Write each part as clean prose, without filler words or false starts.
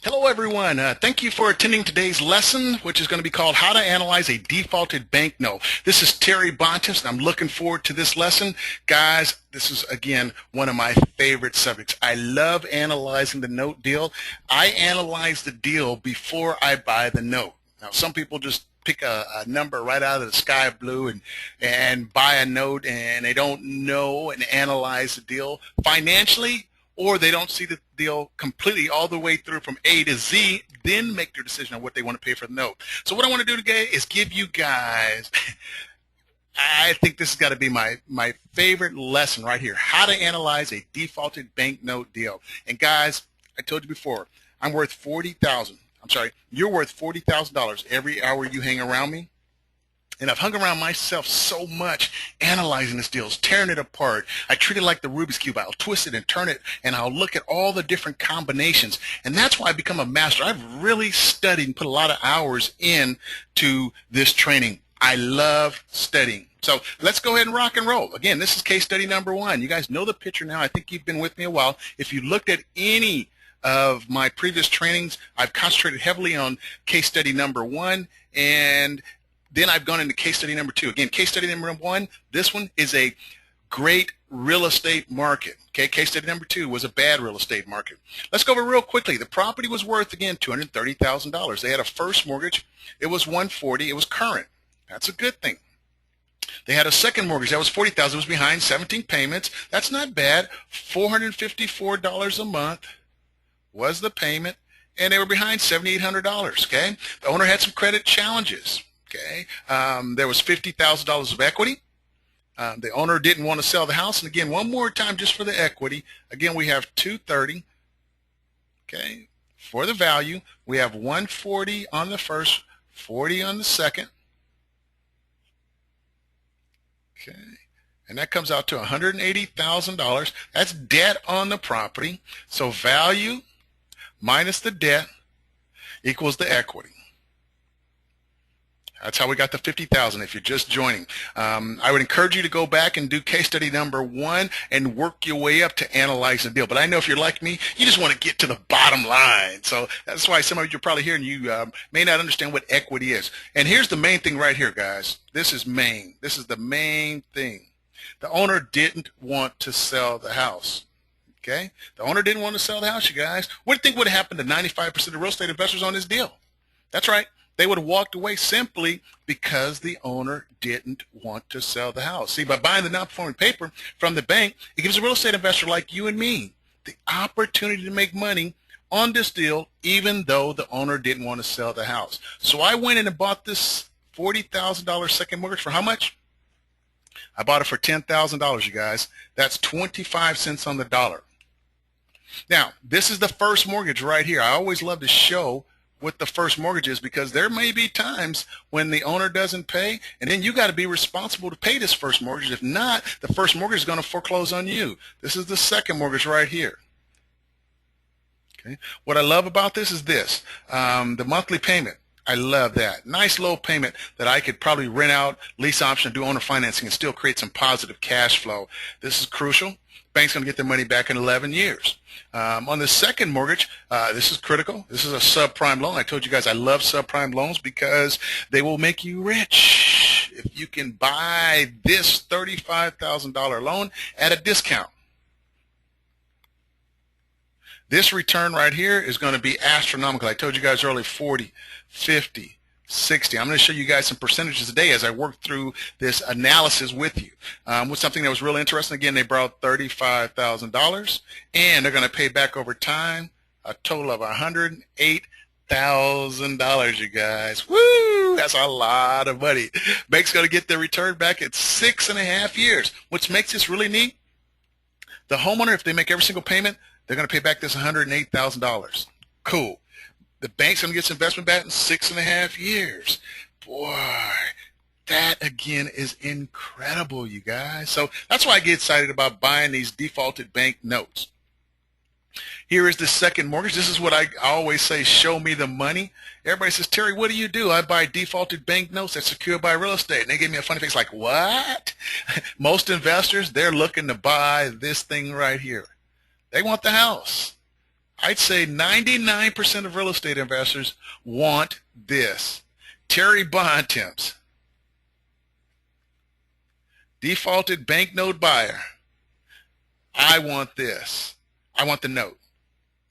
Hello everyone. Thank you for attending today's lesson, which is going to be called How to Analyze a Defaulted Bank Note. This is Terry Bontis, and I'm looking forward to this lesson. Guys, this is, again, one of my favorite subjects. I love analyzing the note deal. I analyze the deal before I buy the note. Now, some people just pick a number right out of the sky blue and buy a note, and they don't know and analyze the deal financially, or they don't see the deal completely all the way through from A to Z, then make their decision on what they want to pay for the note. So what I want to do today is give you guys, I think this has got to be my favorite lesson right here, how to analyze a defaulted bank note deal. And guys, I told you before, I'm worth you're worth $40,000 every hour you hang around me. And I've hung around myself so much analyzing this deal, tearing it apart. I treat it like the Rubik's Cube. I'll twist it and turn it, and I'll look at all the different combinations. And that's why I become a master. I've really studied and put a lot of hours into this training. I love studying. So let's go ahead and rock and roll. Again, this is case study number 1. You guys know the picture now. I think you've been with me a while. If you looked at any of my previous trainings, I've concentrated heavily on case study number 1, and then I've gone into case study number 2. Again, case study number 1, this one is a great real estate market. Okay, case study number 2 was a bad real estate market. Let's go over real quickly. The property was worth, again, $230,000. They had a first mortgage. It was $140,000. It was current. That's a good thing. They had a second mortgage. That was $40,000. It was behind 17 payments. That's not bad. $454 a month was the payment, and they were behind $7,800. Okay, the owner had some credit challenges. Okay, there was $50,000 of equity. The owner didn't want to sell the house. And again, one more time, just for the equity. Again, we have $230. Okay, for the value, we have $140 on the first, $40 on the second. Okay, and that comes out to $180,000. That's debt on the property. So value minus the debt equals the equity. That's how we got the $50,000 if you're just joining. I would encourage you to go back and do case study number 1 and work your way up to analyze the deal. But I know if you're like me, you just want to get to the bottom line. So that's why some of you are probably here and you may not understand what equity is. And here's the main thing right here, guys. This is main. This is the main thing. The owner didn't want to sell the house. Okay? The owner didn't want to sell the house, you guys. What do you think would have happened to 95% of real estate investors on this deal? That's right. They would have walked away simply because the owner didn't want to sell the house. See, by buying the non-performing paper from the bank, it gives a real estate investor like you and me the opportunity to make money on this deal, even though the owner didn't want to sell the house. So I went in and bought this $40,000 second mortgage for how much? I bought it for $10,000, you guys. That's 25 cents on the dollar. Now, this is the first mortgage right here. I always love to show what the first mortgage is, because there may be times when the owner doesn't pay, and then you got to be responsible to pay this first mortgage. If not, the first mortgage is going to foreclose on you. This is the second mortgage right here. Okay. What I love about this is this, the monthly payment. I love that. Nice low payment that I could probably rent out, lease option, do owner financing, and still create some positive cash flow. This is crucial. Bank's going to get their money back in 11 years. On the second mortgage, this is critical. This is a subprime loan. I told you guys I love subprime loans because they will make you rich if you can buy this $35,000 loan at a discount. This return right here is going to be astronomical. I told you guys earlier, 40, 50, 60. I'm going to show you guys some percentages today as I work through this analysis with you. With something that was really interesting, again, they borrowed $35,000, and they're going to pay back over time a total of $108,000, you guys. Woo! That's a lot of money. Bank's going to get their return back at 6.5 years, which makes this really neat. The homeowner, if they make every single payment, they're going to pay back this $108,000. Cool. The bank's going to get its investment back in 6.5 years. Boy, that again is incredible, you guys. So that's why I get excited about buying these defaulted bank notes. Here is the second mortgage. This is what I always say, show me the money. Everybody says, Terry, what do you do? I buy defaulted bank notes that's secured by real estate. And they give me a funny face like, what? Most investors, they're looking to buy this thing right here. They want the house. I'd say 99% of real estate investors want this. Terry Bontemps, defaulted banknote buyer. I want this. I want the note.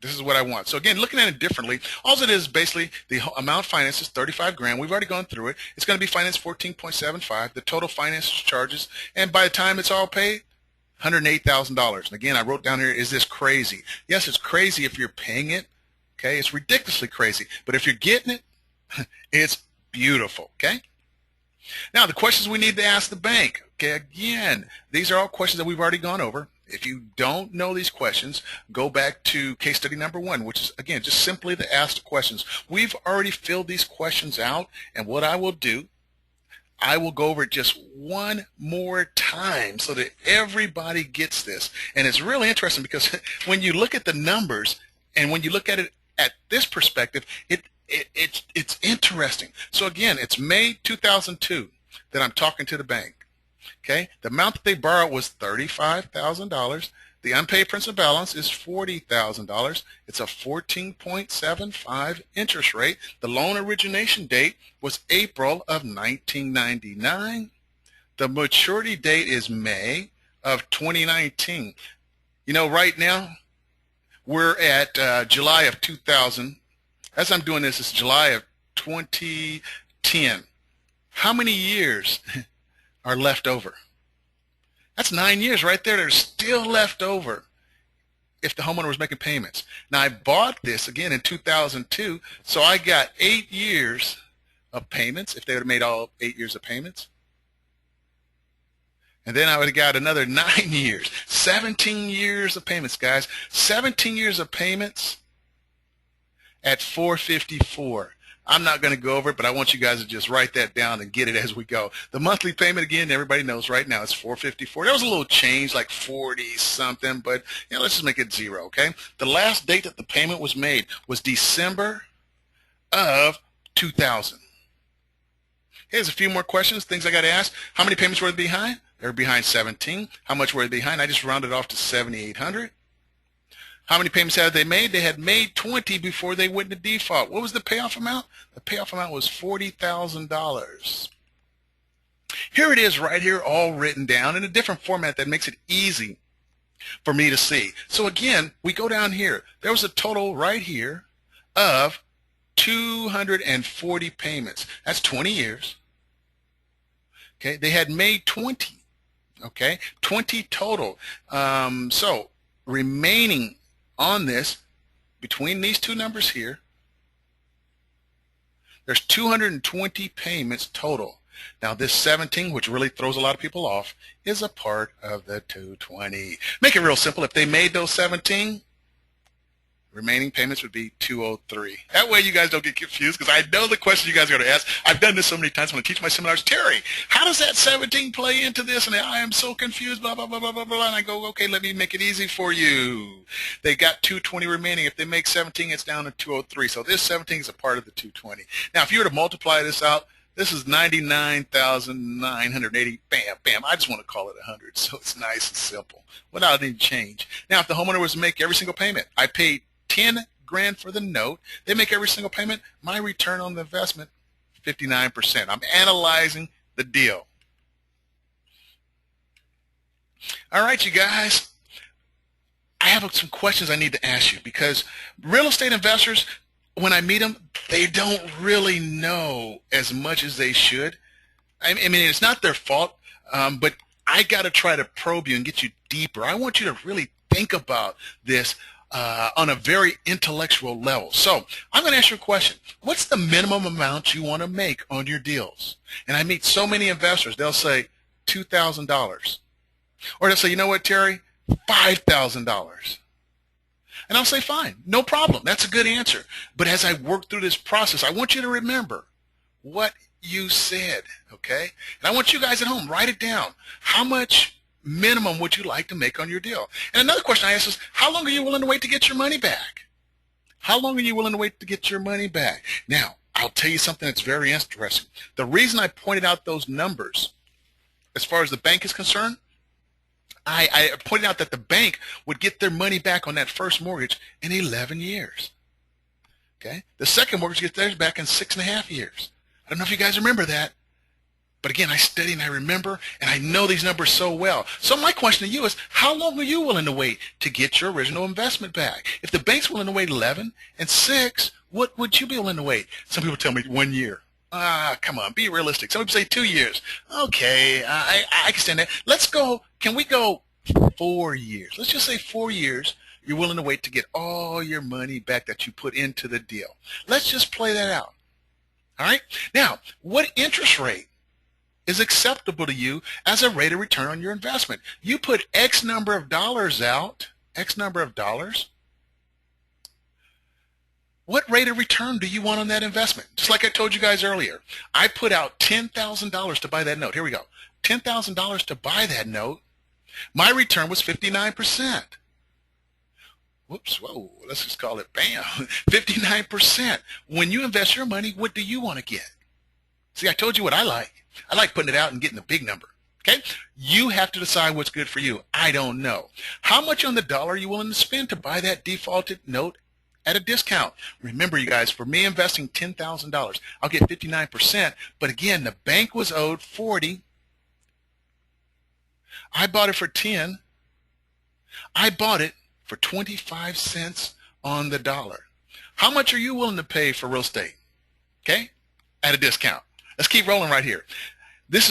This is what I want. So again, looking at it differently, all it is basically the amount financed is 35 grand. We've already gone through it. It's going to be financed 14.75, the total finance charges, and by the time it's all paid, $108,000. And again, I wrote down here, is this crazy? Yes, it's crazy if you're paying it. Okay, it's ridiculously crazy. But if you're getting it, it's beautiful. Okay. Now, the questions we need to ask the bank. Okay, again, these are all questions that we've already gone over. If you don't know these questions, go back to case study number 1, which is, again, just simply to ask the questions. We've already filled these questions out, and what I will do, I will go over it just one more time so that everybody gets this. And it's really interesting because when you look at the numbers and when you look at it at this perspective, it's interesting. So again, it's May 2002 that I'm talking to the bank. Okay, the amount that they borrowed was $35,000. The unpaid principal balance is $40,000. It's a 14.75 interest rate. The loan origination date was April of 1999. The maturity date is May of 2019. You know, right now we're at July of 2000. As I'm doing this, it's July of 2010. How many years are left over? That's 9 years right there. They're still left over if the homeowner was making payments. Now, I bought this again in 2002, so I got 8 years of payments if they would have made all 8 years of payments. And then I would have got another 9 years, 17 years of payments, guys. 17 years of payments at $454. I'm not going to go over it, but I want you guys to just write that down and get it as we go. The monthly payment, again, everybody knows right now, it's $454. There was a little change, like 40 something, but you know, let's just make it 0, okay? The last date that the payment was made was December of 2000. Here's a few more questions, things I got to ask. How many payments were they behind? They were behind 17. How much were they behind? I just rounded off to 7,800. How many payments had they made? They had made 20 before they went into default. What was the payoff amount? The payoff amount was $40,000. Here it is right here, all written down in a different format that makes it easy for me to see. So again, we go down here. There was a total right here of 240 payments. That's 20 years. Okay, they had made 20. Okay, 20 total. So remaining on this, between these two numbers here, there's 220 payments total. Now this 17, which really throws a lot of people off, is a part of the 220. Make it real simple. If they made those 17, remaining payments would be 203. That way you guys don't get confused, because I know the question you guys are going to ask. I've done this so many times when I teach my seminars. Terry, how does that 17 play into this? And I am so confused, blah, blah, blah, blah, blah, blah. And I go, okay, let me make it easy for you. They got 220 remaining. If they make 17, it's down to 203. So this 17 is a part of the 220. Now, if you were to multiply this out, this is 99,980. Bam, bam. I just want to call it 100. So it's nice and simple without any change. Now, if the homeowner was to make every single payment, I paid 10 grand for the note. They make every single payment. My return on the investment, 59%. I'm analyzing the deal. All right, you guys. I have some questions I need to ask you, because real estate investors, when I meet them, they don't really know as much as they should. I mean, it's not their fault, but I got to try to probe you and get you deeper. I want you to really think about this on a very intellectual level. So I'm going to ask you a question. What's the minimum amount you want to make on your deals? And I meet so many investors, they'll say $2,000. Or they'll say, you know what, Terry, $5,000. And I'll say, fine, no problem. That's a good answer. But as I work through this process, I want you to remember what you said, okay? And I want you guys at home, write it down. How much minimum would you like to make on your deal? And another question I ask is, how long are you willing to wait to get your money back? How long are you willing to wait to get your money back? Now, I'll tell you something that's very interesting. The reason I pointed out those numbers, as far as the bank is concerned, I pointed out that the bank would get their money back on that first mortgage in 11 years. Okay, the second mortgage gets theirs back in 6.5 years. I don't know if you guys remember that, but again, I study and I remember, and I know these numbers so well. So my question to you is, how long are you willing to wait to get your original investment back? If the bank's willing to wait 11 and 6, what would you be willing to wait? Some people tell me 1 year. Come on, be realistic. Some people say 2 years. Okay, I can stand that. Let's go, can we go 4 years? Let's just say 4 years. You're willing to wait to get all your money back that you put into the deal. Let's just play that out. All right? Now, what interest rate is acceptable to you as a rate of return on your investment? You put X number of dollars out, X number of dollars. What rate of return do you want on that investment? Just like I told you guys earlier, I put out $10,000 to buy that note. Here we go. $10,000 to buy that note. My return was 59%. Whoops, whoa, let's just call it bam, 59%. When you invest your money, what do you want to get? See, I told you what I like. I like putting it out and getting a big number. Okay? You have to decide what's good for you. I don't know. How much on the dollar are you willing to spend to buy that defaulted note at a discount? Remember, you guys, for me investing $10,000, I'll get 59%. But again, the bank was owed 40. I bought it for 10. I bought it for 25 cents on the dollar. How much are you willing to pay for real estate? Okay? At a discount. Let's keep rolling right here.